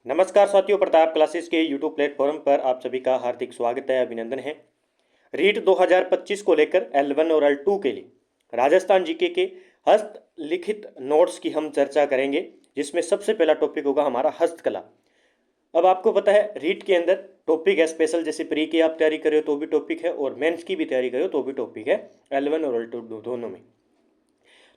नमस्कार साथियों, प्रताप क्लासेस के यूट्यूब प्लेटफॉर्म पर आप सभी का हार्दिक स्वागत है, अभिनंदन है। रीट 2025 को लेकर L1 और L2 के लिए राजस्थान जीके के हस्तलिखित नोट्स की हम चर्चा करेंगे, जिसमें सबसे पहला टॉपिक होगा हमारा हस्तकला। अब आपको पता है रीट के अंदर टॉपिक है स्पेशल, जैसे प्री की आप तैयारी कर रहे हो तो भी टॉपिक है, और मेंस की भी तैयारी कर रहे हो तो भी टॉपिक है, L1 और L2 दोनों में।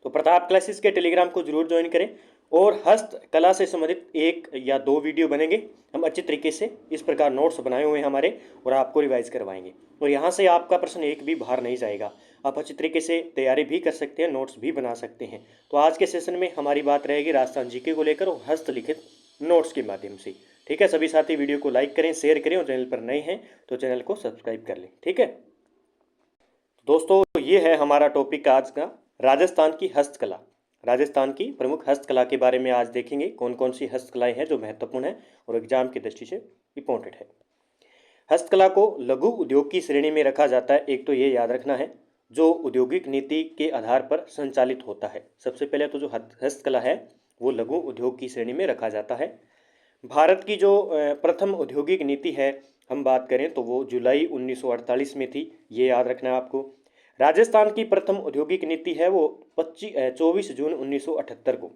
तो प्रताप क्लासेस के टेलीग्राम को जरूर ज्वाइन करें, और हस्तकला से संबंधित एक या दो वीडियो बनेंगे। हम अच्छे तरीके से इस प्रकार नोट्स बनाए हुए हैं हमारे, और आपको रिवाइज करवाएंगे, और यहाँ से आपका प्रश्न एक भी बाहर नहीं जाएगा। आप अच्छे तरीके से तैयारी भी कर सकते हैं, नोट्स भी बना सकते हैं। तो आज के सेशन में हमारी बात रहेगी राजस्थान जीके को लेकर और हस्तलिखित नोट्स के माध्यम से। ठीक है, सभी साथी वीडियो को लाइक करें, शेयर करें, और चैनल पर नए हैं तो चैनल को सब्सक्राइब कर लें। ठीक है दोस्तों, ये है हमारा टॉपिक आज का, राजस्थान की हस्तकला। राजस्थान की प्रमुख हस्तकला के बारे में आज देखेंगे, कौन कौन सी हस्तकलाएं हैं जो महत्वपूर्ण है और एग्जाम की दृष्टि से इंपॉर्टेंट है। हस्तकला को लघु उद्योग की श्रेणी में रखा जाता है। एक तो ये याद रखना है, जो औद्योगिक नीति के आधार पर संचालित होता है। सबसे पहले तो जो हस्तकला है वो लघु उद्योग की श्रेणी में रखा जाता है। भारत की जो प्रथम औद्योगिक नीति है, हम बात करें तो वो जुलाई 1948 में थी, ये याद रखना है आपको। राजस्थान की प्रथम औद्योगिक नीति है वो 24 जून 1978 को।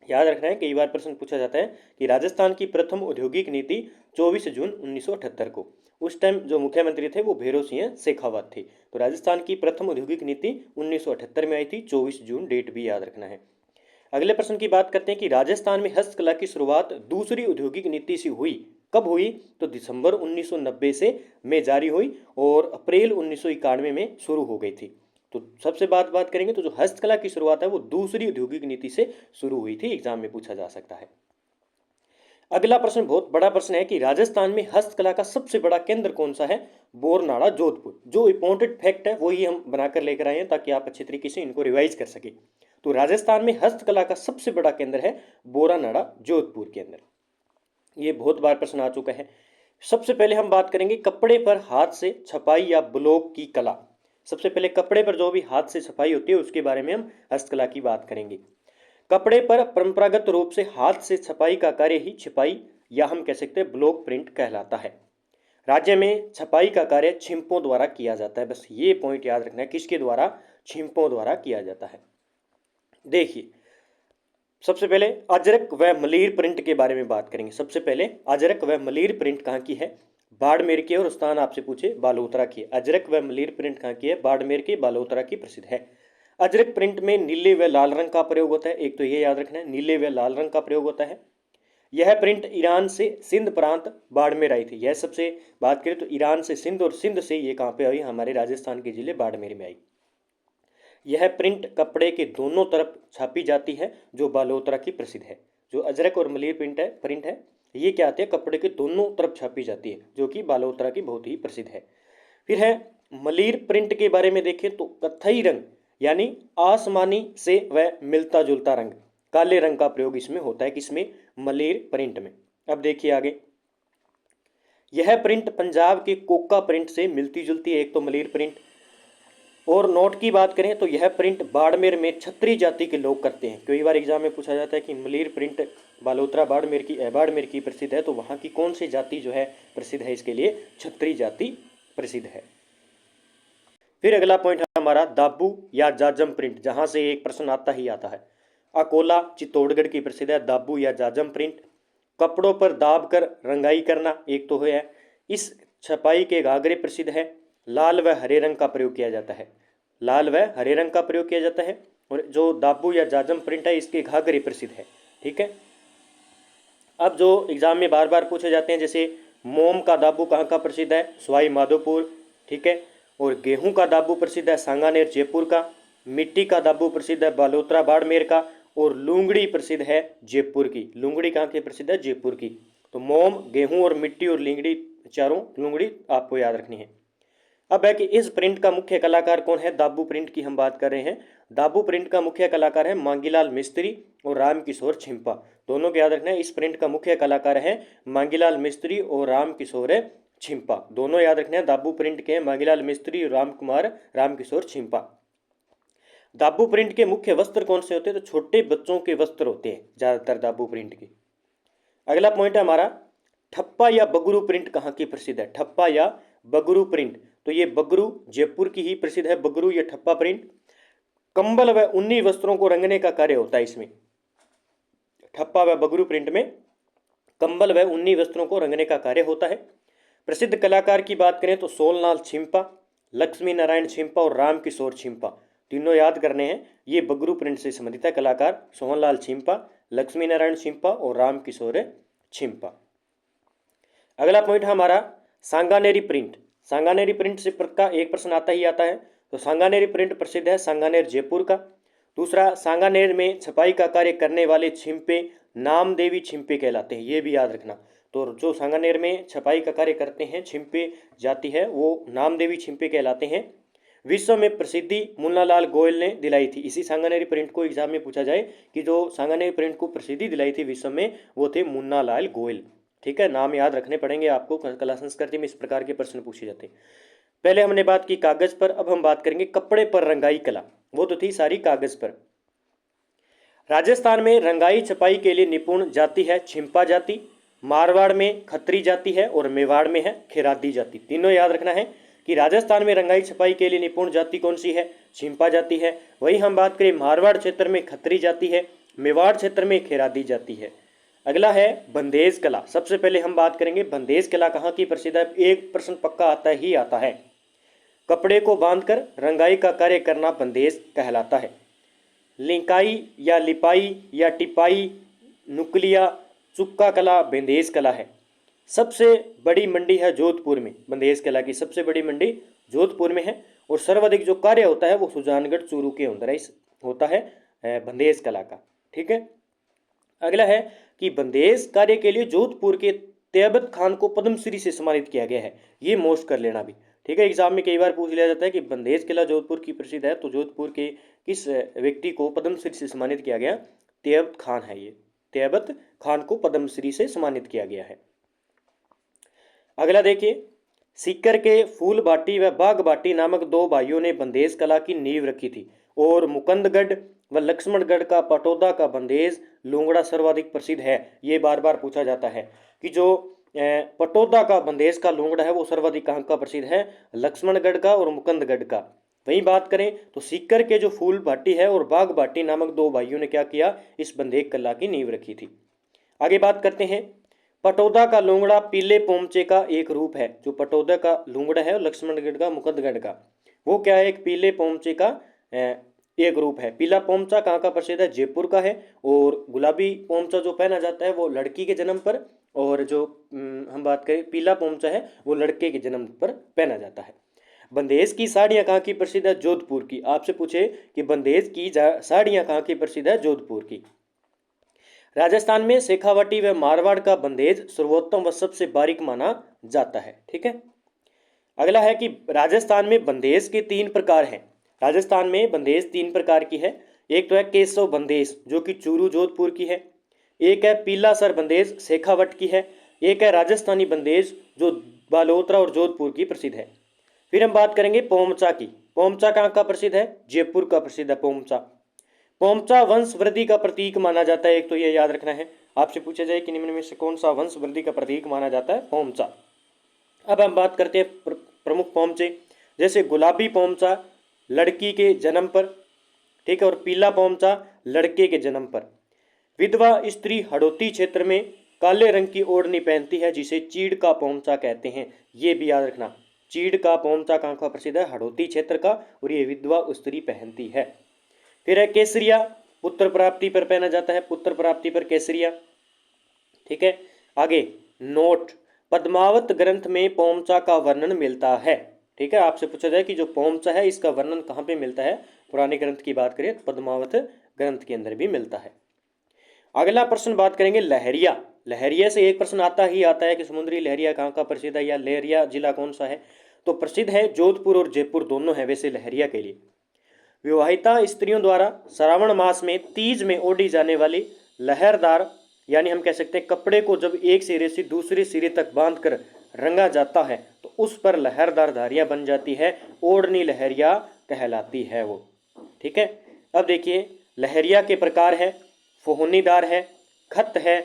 याद रखना है, कई बार प्रश्न पूछा जाता है कि राजस्थान की प्रथम औद्योगिक नीति 24 जून 1978 को। उस टाइम जो मुख्यमंत्री थे वो भैरों सिंह शेखावत थे। तो राजस्थान की प्रथम औद्योगिक नीति 1978 में आई थी, 24 जून डेट भी याद रखना है। अगले प्रश्न की बात करते हैं कि राजस्थान में हस्तकला की शुरुआत दूसरी औद्योगिक नीति से हुई, कब हुई? तो दिसंबर 1990 से में जारी हुई और अप्रैल 1991 में शुरू हो गई थी। तो सबसे बात करेंगे तो जो हस्तकला की शुरुआत है वो दूसरी औद्योगिक नीति से शुरू हुई थी, एग्जाम में पूछा जा सकता है। अगला प्रश्न बहुत बड़ा प्रश्न है कि राजस्थान में हस्तकला का सबसे बड़ा केंद्र कौन सा है? बोरनाड़ा, जोधपुर। जो इंपॉर्टेंट फैक्ट है वही हम बनाकर लेकर आए हैं, ताकि आप अच्छे तरीके से इनको रिवाइज कर सके। तो राजस्थान में हस्तकला का सबसे बड़ा केंद्र है बोरानाड़ा, जोधपुर के अंदर। ये बहुत बार प्रश्न आ चुका है। सबसे पहले हम बात करेंगे कपड़े पर हाथ से छपाई या ब्लॉक की कला। सबसे पहले कपड़े पर जो भी हाथ से छपाई होती है उसके बारे में हम हस्तकला की बात करेंगे। कपड़े पर परंपरागत रूप से हाथ से छपाई का कार्य ही छिपाई या हम कह सकते हैं ब्लॉक प्रिंट कहलाता है। राज्य में छपाई का कार्य छिंपों द्वारा किया जाता है। बस ये पॉइंट याद रखना है, किसके द्वारा? छिंपों द्वारा किया जाता है। देखिए, सबसे पहले अजरक व मलीर प्रिंट के बारे में बात करेंगे। सबसे पहले अजरक व मलीर प्रिंट कहाँ की है? बाड़मेर की है, और स्थान आपसे पूछे बालोतरा की है। अजरक व मलीर प्रिंट कहाँ की है? बाड़मेर के बालोतरा की प्रसिद्ध है। अजरक प्रिंट में नीले व लाल रंग का प्रयोग होता है। एक तो ये याद रखना है, नीले व लाल रंग का प्रयोग होता है। यह प्रिंट ईरान से सिंध प्रांत बाड़मेर आई थी। यह सबसे बात करें तो ईरान से सिंध, और सिंध से ये कहाँ पे आई? हमारे राजस्थान के जिले बाड़मेर में आई। यह प्रिंट कपड़े के दोनों तरफ छापी जाती है, जो बालोतरा की प्रसिद्ध है। जो अजरक और मलीर प्रिंट है ये क्या आते हैं? कपड़े के दोनों तरफ छापी जाती है, जो कि बालोतरा की बहुत ही प्रसिद्ध है। फिर है मलीर प्रिंट के बारे में देखें तो कत्थई रंग यानी आसमानी से वह मिलता जुलता रंग, काले रंग का प्रयोग इसमें होता है। किसमें? मलीर प्रिंट में। अब देखिए आगे, यह प्रिंट पंजाब के कोका प्रिंट से मिलती जुलती है। एक तो मलीर प्रिंट, और नोट की बात करें तो यह प्रिंट बाड़मेर में छत्री जाति के लोग करते हैं। कई बार एग्जाम में पूछा जाता है कि मलीर प्रिंट बालोतरा बाड़मेर की प्रसिद्ध है, तो वहाँ की कौन सी जाति जो है प्रसिद्ध है? इसके लिए छत्री जाति प्रसिद्ध है। फिर अगला पॉइंट है हमारा दाबू या जाजम प्रिंट, जहाँ से एक प्रश्न आता ही आता है। अकोला चित्तौड़गढ़ की प्रसिद्ध है दाबू या जाजम प्रिंट। कपड़ों पर दाब कर रंगाई करना एक तो है। इस छपाई के घाघरे प्रसिद्ध है। लाल व हरे रंग का प्रयोग किया जाता है। लाल व हरे रंग का प्रयोग किया जाता है। और जो दाबू या जाजम प्रिंट है इसके घाघरे प्रसिद्ध है। ठीक है, अब जो एग्जाम में बार बार पूछे जाते हैं, जैसे मोम का दाबू कहाँ का प्रसिद्ध है? सवाई माधोपुर। ठीक है, और गेहूं का दाबू प्रसिद्ध है सांगानेर जयपुर का। मिट्टी का दाबू प्रसिद्ध है बालोतरा बाड़मेर का। और लूंगड़ी प्रसिद्ध है जयपुर की। लूंगड़ी कहाँ की प्रसिद्ध है? जयपुर की। तो मोम, गेहूं और मिट्टी और लूंगड़ी, चारों लूंगड़ी आपको याद रखनी है। अब है कि इस प्रिंट का मुख्य कलाकार कौन है? दाबू प्रिंट की हम बात कर रहे हैं। दाबू प्रिंट का मुख्य कलाकार है मांगीलाल मिस्त्री और रामकिशोर छिंपा। दोनों को याद रखना है। इस प्रिंट का मुख्य कलाकार है मांगीलाल मिस्त्री और रामकिशोर छिंपा। दोनों याद रखना है, दाबू प्रिंट के मांगीलाल मिस्त्री और रामकिशोर छिंपा। दाबू प्रिंट के मुख्य वस्त्र कौन से होते हैं? तो छोटे बच्चों के वस्त्र होते हैं ज़्यादातर दाबू प्रिंट के। अगला पॉइंट है हमारा, ठप्पा या बगरू प्रिंट कहाँ की प्रसिद्ध है? ठप्पा या बगरू प्रिंट, तो ये बगरू जयपुर की ही प्रसिद्ध है, बगरू या ठप्पा प्रिंट। कंबल व ऊनी वस्त्रों को रंगने का कार्य होता है इसमें। ठप्पा व बगरू प्रिंट में कंबल व ऊनी वस्त्रों को रंगने का कार्य होता है। प्रसिद्ध कलाकार की बात करें तो सोलनाथ छिंपा, लक्ष्मी नारायण छिंपा और राम किशोर छिंपा, तीनों याद करने हैं। ये बगरू प्रिंट से संबंधित है कलाकार, सोहनलाल छिंपा, लक्ष्मी नारायण छिंपा और राम किशोर छिंपा। अगला पॉइंट है हमारा सांगानेरी प्रिंट। सांगानेरी प्रिंट से का एक प्रश्न आता ही आता है। तो सांगानेरी प्रिंट प्रसिद्ध है सांगानेर जयपुर का। दूसरा, सांगानेर में छपाई का कार्य करने वाले छिंपे नामदेवी छिंपे कहलाते हैं, ये भी याद रखना। तो जो सांगानेर में छपाई का कार्य करते हैं छिंपे जाति है वो नामदेवी छिंपे कहलाते हैं। विश्व में प्रसिद्धि मुन्नालाल गोयल ने दिलाई थी। इसी सांगानेरी प्रिंट को एग्जाम में पूछा जाए कि जो सांगानेरी प्रिंट को प्रसिद्धि दिलाई थी विश्व में, वो थे मुन्नालाल गोयल। ठीक है, नाम याद रखने पड़ेंगे आपको, कला संस्कृति में इस प्रकार के प्रश्न पूछे जाते हैं। पहले हमने बात की कागज पर, अब हम बात करेंगे कपड़े पर रंगाई कला, वो तो थी सारी कागज पर। राजस्थान में रंगाई छपाई के लिए निपुण जाति है छिंपा जाति, मारवाड़ में खत्री जाति है और मेवाड़ में है खेरादी जाति। तीनों याद रखना है कि राजस्थान में रंगाई छपाई के लिए निपुण जाति कौन सी है? छिंपा जाति है। वही हम बात करें मारवाड़ क्षेत्र में खत्री जाति है, मेवाड़ क्षेत्र में खेरादी जाति है। अगला है बंदेज कला। सबसे पहले हम बात करेंगे बंदेज कला कहाँ की प्रसिद्ध है। एक प्रश्न पक्का आता ही आता है। कपड़े को बांधकर रंगाई का कार्य करना बंदेज कहलाता है। लिंकाई या लिपाई या टिपाई, नुकलिया, चुक्का कला बंदेज कला है। सबसे बड़ी मंडी है जोधपुर में, बंदेज कला की सबसे बड़ी मंडी जोधपुर में है। और सर्वाधिक जो कार्य होता है वो सुजानगढ़ चूरू के अंदर होता है बंदेज कला का। ठीक है, अगला है कि बंदेज कार्य के लिए जोधपुर के तैयबत खान को पद्मश्री से सम्मानित किया गया है। ये मोस्ट कर लेना भी। ठीक है, एग्जाम में कई बार पूछ लिया जाता है कि बंदेज किला जोधपुर की प्रसिद्ध है, तो जोधपुर के किस व्यक्ति को पद्मश्री से सम्मानित किया गया? तैयबत खान है। ये तैयबत खान को पद्मश्री से सम्मानित किया गया है। अगला देखिए, सीकर के फूल बाटी व बाग बाटी नामक दो भाइयों ने बंदेज कला की नींव रखी थी। और मुकुंदगढ़ व लक्ष्मणगढ़ का पटौदा का बंदेज लूंगड़ा सर्वाधिक प्रसिद्ध है। ये बार बार पूछा जाता है कि जो पटौदा का बंदेज का लूंगड़ा है वो सर्वाधिक कहाँ का प्रसिद्ध है? लक्ष्मणगढ़ का और मुकुंदगढ़ का। वहीं बात करें तो सीकर के जो फूल भाटी है और बाग भाटी नामक दो भाइयों ने क्या किया? इस बंदेज कला की नींव रखी थी। आगे बात करते हैं, पटौदा का लूंगड़ा पीले पोमचे का एक रूप है। जो पटौदा का लूंगड़ा है लक्ष्मणगढ़ का मुकुंदगढ़ का, वो क्या है? एक पीले पोमचे का एक रूप है। पीला पोमचा कहाँ का प्रसिद्ध है? जयपुर का है। और गुलाबी पोमचा जो पहना जाता है वो लड़की के जन्म पर, और जो हम बात करें पीला पोमचा है वो लड़के के जन्म पर पहना जाता है। बंदेज की साड़ियाँ कहाँ की प्रसिद्ध है? जोधपुर की। आपसे पूछे कि बंदेज की साड़ियाँ कहाँ की प्रसिद्ध है? जोधपुर की। राजस्थान में शेखावटी व मारवाड़ का बंदेज सर्वोत्तम व सबसे बारीक माना जाता है। ठीक है, अगला है कि राजस्थान में बंदेज के तीन प्रकार हैं। राजस्थान में बंदेज तीन प्रकार की है। एक तो है केशव बंदेज जो कि चूरू जोधपुर की है। एक है पीला सर बंदेज शेखावट की है। एक है राजस्थानी बंदेज जो बालोतरा और जोधपुर की प्रसिद्ध है। फिर हम बात करेंगे पोमचा की। पोमचा कहाँ का प्रसिद्ध है? जयपुर का प्रसिद्ध है पोमचा। पोमचा वंश वृद्धि का प्रतीक माना जाता है। एक तो ये याद रखना है, आपसे पूछा जाए कि निम्न में से कौन सा वंश वृद्धि का प्रतीक माना जाता है? पोमचा। अब हम बात करते हैं प्रमुख पोमचे, जैसे गुलाबी पोमचा लड़की के जन्म पर, ठीक है, और पीला पोमचा लड़के के जन्म पर। विधवा स्त्री हड़ौती क्षेत्र में काले रंग की ओढ़नी पहनती है जिसे चीड़ का पोमचा कहते हैं। ये भी याद रखना, चीड़ का पोमचा कहाँ का प्रसिद्ध है? हड़ौती क्षेत्र का, और ये विधवा स्त्री पहनती है। फिर है केसरिया, पुत्र प्राप्ति पर पहना जाता है, पुत्र प्राप्ति पर केसरिया। ठीक है, आगे नोट, पद्मावत ग्रंथ में पोमचा का वर्णन मिलता है। ठीक है, आपसे पूछा जाए कि जो पोमचा है इसका वर्णन कहाँ पे मिलता है? पुराने ग्रंथ की बात करें तो पद्मावत ग्रंथ के अंदर भी मिलता है। अगला प्रश्न बात करेंगे लहरिया। लहरिया से एक प्रश्न आता ही आता है कि समुद्री लहरिया कहाँ का प्रसिद्ध है या लहरिया जिला कौन सा है? तो प्रसिद्ध है जोधपुर और जयपुर दोनों है वैसे लहरिया के लिए। विवाहिता स्त्रियों द्वारा श्रावण मास में तीज में ओढ़ी जाने वाली लहरदार, यानी हम कह सकते हैं कपड़े को जब एक सिरे से दूसरे सिरे तक बांधकर रंगा जाता है तो उस पर लहरदार धारियां बन जाती है, ओढ़नी लहरिया कहलाती है वो। ठीक है, अब देखिए लहरिया के प्रकार है, फोहनीदार है, खत है,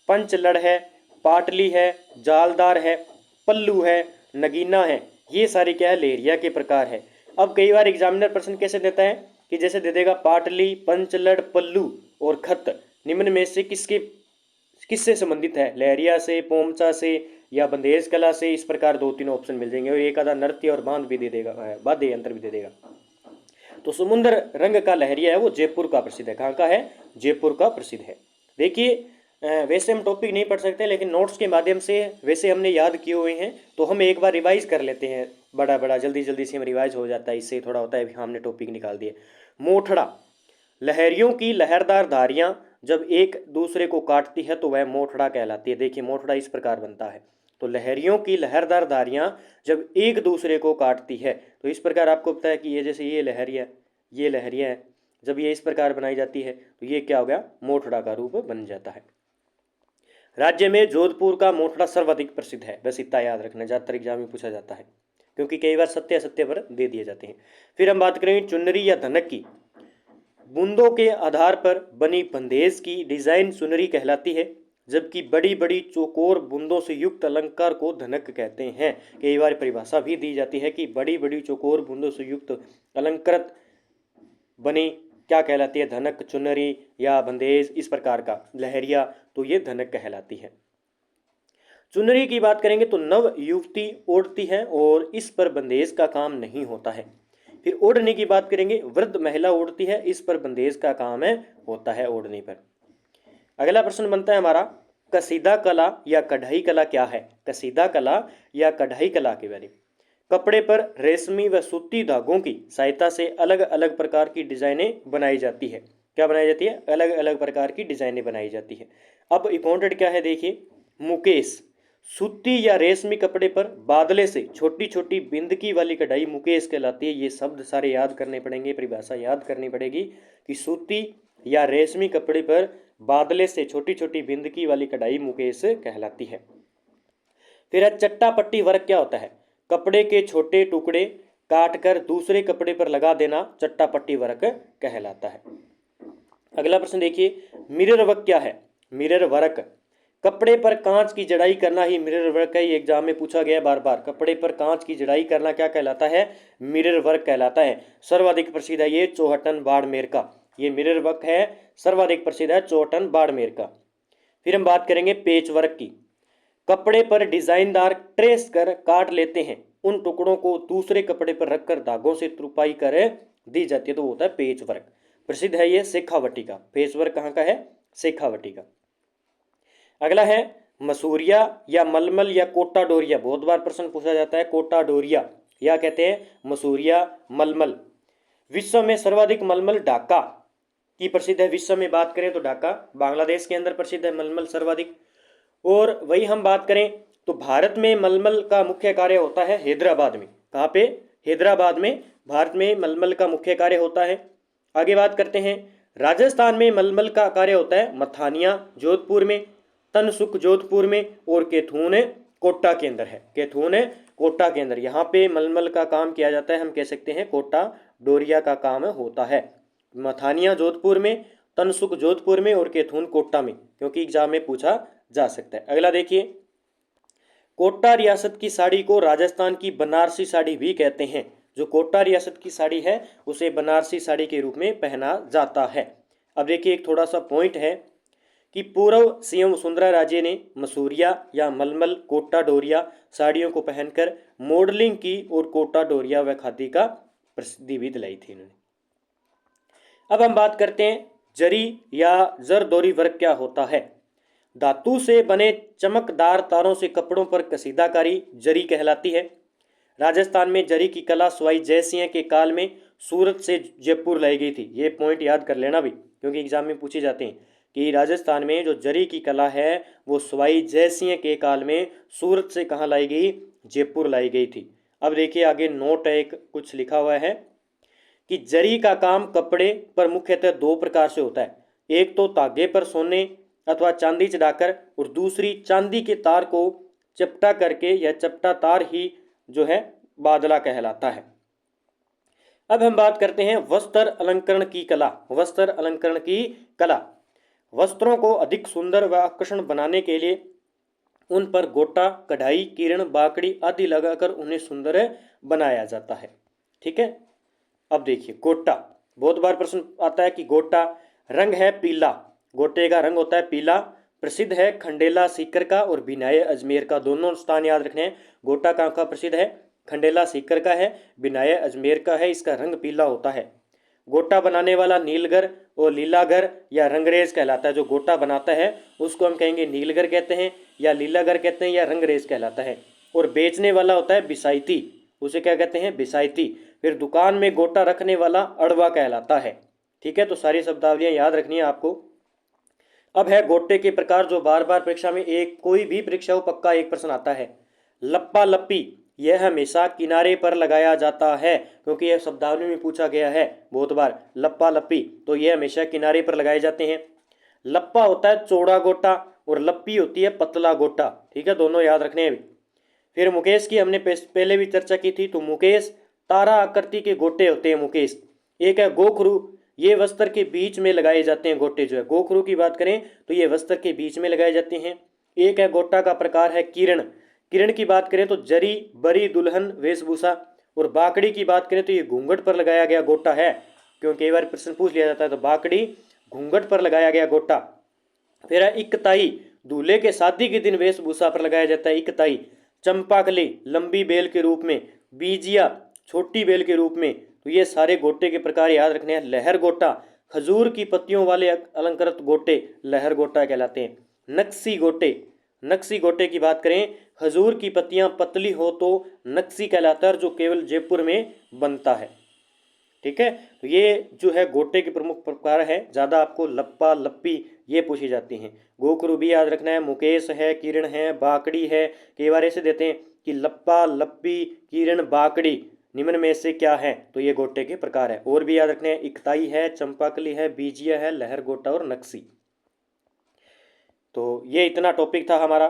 पंचलड़ है, पाटली है, जालदार है, पल्लू है, नगीना है। ये सारे क्या है, लहरिया के प्रकार है। अब कई बार एग्जामिनर प्रश्न कैसे देता है कि जैसे दे देगा पाटली, पंचलड़, पल्लू और खत निम्न में से किससे संबंधित है, लहरिया से, पोमचा से या बंदेज कला से। इस प्रकार दो तीन ऑप्शन मिल जाएंगे और एक आधा नृत्य और बांध भी दे देगा, वाद्य यंत्र भी दे देगा। तो समुद्र रंग का लहरिया है वो जयपुर का प्रसिद्ध है। कहाँ का है, जयपुर का प्रसिद्ध है। देखिए वैसे हम टॉपिक नहीं पढ़ सकते लेकिन नोट्स के माध्यम से वैसे हमने याद किए हुए हैं, तो हम एक बार रिवाइज कर लेते हैं। बड़ा बड़ा जल्दी जल्दी से हम रिवाइज हो जाता है, इससे थोड़ा होता है हमने टॉपिक निकाल दिए। मोठड़ा, लहरियों की लहरदार धारियां जब एक दूसरे को काटती है तो वह मोठड़ा कहलाती है। देखिए मोठड़ा इस प्रकार बनता है। तो लहरियों की लहरदार धारियां जब एक दूसरे को काटती है तो इस प्रकार आपको पता है कि ये जैसे ये लहरिया है, जब ये इस प्रकार बनाई जाती है तो ये क्या हो गया, मोठड़ा का रूप बन जाता है। राज्य में जोधपुर का मोठड़ा सर्वाधिक प्रसिद्ध है। बस इतना याद रखना, ज़्यादातर एग्जाम में पूछा जाता है क्योंकि कई बार सत्य असत्य पर दे दिए जाते हैं। फिर हम बात करेंगे चुनरी या धनक की। बूंदों के आधार पर बनी बंदेज की डिजाइन चुनरी कहलाती है, जबकि बड़ी बड़ी चौकोर बूंदों से युक्त अलंकार को धनक कहते हैं। कई बार परिभाषा भी दी जाती है कि बड़ी बड़ी चौकोर बूंदों से युक्त अलंकृत बनी क्या कहलाती है, धनक, चुनरी या बंदेज इस प्रकार का लहरिया, तो ये धनक कहलाती है। चुनरी की बात करेंगे तो नव युवती ओढ़ती है और इस पर बंदेज का काम नहीं होता है। फिर ओढ़ने की बात करेंगे, वृद्ध महिला ओढ़ती है, इस पर बंदेज का काम है होता है ओढ़ने पर। अगला प्रश्न बनता है हमारा, कसीदा कला या कढ़ाई कला क्या है। कसीदा कला या कढ़ाई कला के बारे में, कपड़े पर रेशमी व सूती धागों की सहायता से अलग अलग प्रकार की डिजाइनें बनाई जाती है। क्या बनाई जाती है, अलग अलग प्रकार की डिजाइनें बनाई जाती है। अब इंपॉर्टेंट क्या है देखिए, मुकेश, सूती या रेशमी कपड़े पर बादले से छोटी छोटी बिंदकी वाली कढ़ाई मुकेश कहलाती है। ये शब्द सारे याद करने पड़ेंगे, परिभाषा याद करनी पड़ेगी कि सूती या रेशमी कपड़े पर बादले से छोटी छोटी बिंदकी वाली कढ़ाई मुकेश कहलाती है। फिर चट्टा पट्टी वर्क क्या होता है, कपड़े के छोटे टुकड़े काटकर दूसरे कपड़े पर लगा देना चट्टा पट्टी वर्क कहलाता है। अगला प्रश्न देखिए, मिरर वर्क क्या है। मिरर वर्क, कपड़े पर कांच की जड़ाई करना ही मिरर वर्क है। ये एग्जाम में पूछा गया बार बार, कपड़े पर कांच की जड़ाई करना क्या कहलाता है, मिरर वर्क कहलाता है। सर्वाधिक प्रसिद्ध है ये चौहटन बाड़मेर का, ये मिरर वर्क है, सर्वाधिक प्रसिद्ध है चौहटन बाड़मेर का। फिर हम बात करेंगे पेच वर्क की, कपड़े पर डिजाइनदार ट्रेस कर काट लेते हैं, उन टुकड़ों को दूसरे कपड़े पर रखकर धागों से तुरपाई कर दी जाती है, तो वो होता है पेच वर्क। प्रसिद्ध है ये शेखावटी का। पेच वर्क कहाँ का है, शेखावटी का। अगला है मसूरिया या मलमल या कोटा डोरिया, बहुत बार प्रश्न पूछा जाता है। कोटा डोरिया या कहते हैं मसूरिया, मलमल। विश्व में सर्वाधिक मलमल ढाका की प्रसिद्ध है। विश्व में बात करें तो ढाका बांग्लादेश के अंदर प्रसिद्ध है मलमल सर्वाधिक। और वही हम बात करें तो भारत में मलमल का मुख्य कार्य होता है हैदराबाद में। कहाँ पे, हैदराबाद में भारत में मलमल का मुख्य कार्य होता है। आगे बात करते हैं, राजस्थान में मलमल का कार्य होता है मथानिया जोधपुर में, तनसुक जोधपुर में और केथून कोटा के अंदर है। केथून कोटा के अंदर यहाँ पे मलमल का काम किया जाता है, हम कह सकते हैं कोटा डोरिया का काम होता है। मथानिया जोधपुर में, तनसुक जोधपुर में और केथून कोटा में, क्योंकि एग्जाम में पूछा जा सकता है। अगला देखिए, कोटा रियासत की साड़ी को राजस्थान की बनारसी साड़ी भी कहते हैं। जो कोटा रियासत की साड़ी है उसे बनारसी साड़ी के रूप में पहना जाता है। अब देखिए एक थोड़ा सा पॉइंट है कि पूर्व सीएम वसुंधरा राजे ने मसूरिया या मलमल कोटा डोरिया साड़ियों को पहनकर मॉडलिंग की और कोटा डोरिया व खादी का प्रसिद्धि भी दिलाई थी इन्होंने। अब हम बात करते हैं जरी या जरदोरी वर्क क्या होता है। धातु से बने चमकदार तारों से कपड़ों पर कसीदाकारी जरी कहलाती है। राजस्थान में जरी की कला सवाई जयसिंह के काल में सूरत से जयपुर लाई गई थी। ये पॉइंट याद कर लेना भी, क्योंकि एग्जाम में पूछे जाते हैं कि राजस्थान में जो जरी की कला है वो सवाई जयसिंह के काल में सूरत से कहाँ लाई गई, जयपुर लाई गई थी। अब देखिए आगे नोट एक कुछ लिखा हुआ है कि जरी का काम कपड़े पर मुख्यतः दो प्रकार से होता है। एक तो धागे पर सोने अथवा चांदी चढ़ाकर और दूसरी चांदी के तार को चपटा करके, यह चपटा तार ही जो है बादला कहलाता है। अब हम बात करते हैं वस्त्र अलंकरण की कला। वस्त्र अलंकरण की कला, वस्त्रों को अधिक सुंदर व आकर्षण बनाने के लिए उन पर गोटा, कढ़ाई, किरण, बाकड़ी आदि लगाकर उन्हें सुंदर बनाया जाता है। ठीक है। अब देखिए गोटा, बहुत बार प्रश्न आता है कि गोटा रंग है पीला, गोटे का रंग होता है पीला। प्रसिद्ध है खंडेला सीकर का और बिनाए अजमेर का, दोनों स्थान याद रखने हैं। गोटा कहाँ का प्रसिद्ध है? खंडेला सीकर का है, बिनाए अजमेर का है। इसका रंग पीला होता है। गोटा बनाने वाला नीलगर और लीलागर या रंगरेज कहलाता है। जो गोटा बनाता है उसको हम कहेंगे नीलगर कहते हैं या लीलागर कहते हैं या रंगरेज कहलाता है। और बेचने वाला होता है बिसायती, उसे क्या कहते हैं? बिसायती। फिर दुकान में गोटा रखने वाला अड़वा कहलाता है। ठीक है, तो सारी शब्दावलियां याद रखनी है आपको। अब है गोटे के प्रकार, जो बार बार परीक्षा में एक कोई भी परीक्षा हो पक्का एक प्रश्न आता है। लप्पा लप्पी, यह हमेशा किनारे पर लगाया जाता है, क्योंकि यह शब्दावली में पूछा गया है बहुत बार। लप्पा लप्पी, तो यह हमेशा किनारे पर लगाए जाते हैं। लप्पा होता है चौड़ा गोटा और लप्पी होती है पतला गोटा। ठीक है, दोनों याद रखने हैं। फिर मुकेश की हमने पहले भी चर्चा की थी। तो मुकेश तारा आकृति के गोटे होते हैं मुकेश। एक है गोखरू, ये वस्त्र के बीच में लगाए जाते हैं गोटे। जो है गोखरू की बात करें तो ये वस्त्र के बीच में लगाए जाते हैं। एक है गोटा का प्रकार है किरण, किरण की बात करें तो जरी बरी दुल्हन वेशभूषा। और बाकड़ी की बात करें तो ये घूंघट पर लगाया गया गोटा है, क्योंकि कई बार प्रश्न पूछ लिया जाता है। तो बाकड़ी घूंघट पर लगाया गया गोटा। फिर है इकताई, दूल्हे के शादी के दिन वेशभूषा पर लगाया जाता है इकताई। चंपाकली लंबी बेल के रूप में, बीजिया छोटी बेल के रूप में। तो ये सारे गोटे के प्रकार याद रखने हैं। लहर गोटा, खजूर की पत्तियों वाले अलंकृत गोटे लहर गोटा कहलाते हैं। नक्सी गोटे, नक्सी गोटे की बात करें, खजूर की पत्तियां पतली हो तो नक्सी कहलाता है, जो केवल जयपुर में बनता है। ठीक है, तो ये जो है गोटे के प्रमुख प्रकार है। ज़्यादा आपको लप्पा लप्पी ये पूछी जाती हैं। गोखरू भी याद रखना है, मुकेश है, किरण है, बाकड़ी है। कई बार ऐसे देते हैं कि लप्पा लप्पी किरण बाकड़ी निम्न में से क्या है? तो ये गोटे के प्रकार है। और भी याद रखने हैं, इकताई है, चंपाकली है, बीजिया है, लहर गोटा और नक्सी। तो ये इतना टॉपिक था हमारा,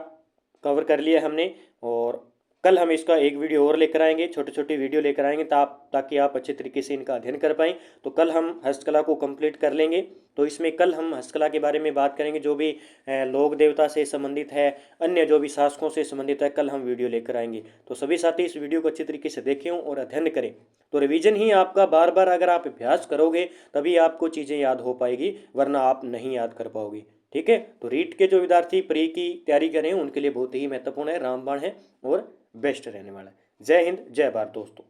कवर कर लिया हमने। और कल हम इसका एक वीडियो और लेकर आएंगे, छोटी छोटी वीडियो लेकर आएंगे ताकि आप अच्छे तरीके से इनका अध्ययन कर पाएँ। तो कल हम हस्तकला को कंप्लीट कर लेंगे। तो इसमें कल हम हस्तकला के बारे में बात करेंगे, जो भी लोक देवता से संबंधित है, अन्य जो भी शासकों से संबंधित है, कल हम वीडियो लेकर आएंगे। तो सभी साथी इस वीडियो को अच्छी तरीके से देखें और अध्ययन करें। तो रिवीजन ही आपका, बार बार अगर आप अभ्यास करोगे तभी आपको चीज़ें याद हो पाएगी, वरना आप नहीं याद कर पाओगे। ठीक है, तो रीट के जो विद्यार्थी प्री की तैयारी करें उनके लिए बहुत ही महत्वपूर्ण है, रामबाण है और बेस्ट रहने वाला है। जय हिंद, जय भारत दोस्तों।